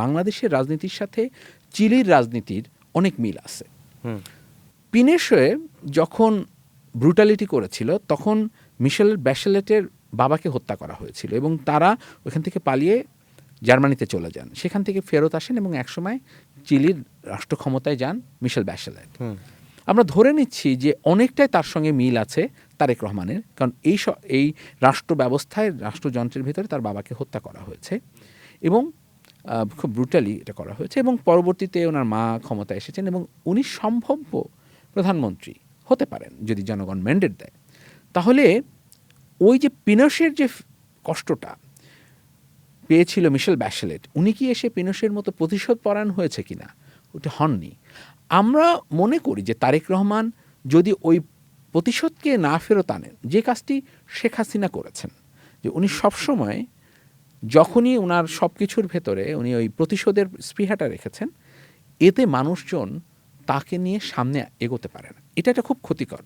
বাংলাদেশের রাজনীতির সাথে চিলির রাজনীতির অনেক মিল আছে। পিনোশে যখন ব্রুটালিটি করেছিল তখন মিশেল ব্যাশেলেটের বাবাকে হত্যা করা হয়েছিল এবং তারা ওখান থেকে পালিয়ে জার্মানিতে চলে যান, সেখান থেকে ফেরত আসেন এবং একসময় চিলির রাষ্ট্র ক্ষমতায় যান মিশেল ব্যাশেলেট। আমরা ধরে নিচ্ছি যে অনেকটাই তার সঙ্গে মিল আছে তারেক রহমানের, কারণ এই রাষ্ট্র ব্যবস্থায় রাষ্ট্রযন্ত্রের ভিতরে তার বাবাকে হত্যা করা হয়েছে এবং খুব ব্রুটালি এটা করা হয়েছে এবং পরবর্তীতে ওনার মা ক্ষমতায় এসেছেন এবং উনি সম্ভাব্য প্রধানমন্ত্রী হতে পারেন যদি জনগণ ম্যান্ডেট দেয়। তাহলে ওই যে পিনোশের যে কষ্টটা পেয়েছিল মিশেল ব্যাশেলেট, উনি কি এসে পিনোশের মতো প্রতিশোধ পরায়ণ হয়েছে কিনা? ওটা হননি। আমরা মনে করি যে তারেক রহমান যদি ওই প্রতিশোধকে না ফেরত আনেন, যে কাজটি শেখ হাসিনা করেছেন, যে উনি সবসময় যখনই ওনার সব কিছুর ভেতরে উনি ওই প্রতিশোধের স্পৃহাটা রেখেছেন, এতে মানুষজন তাকে নিয়ে সামনে এগোতে পারে না। এটা খুব ক্ষতিকর।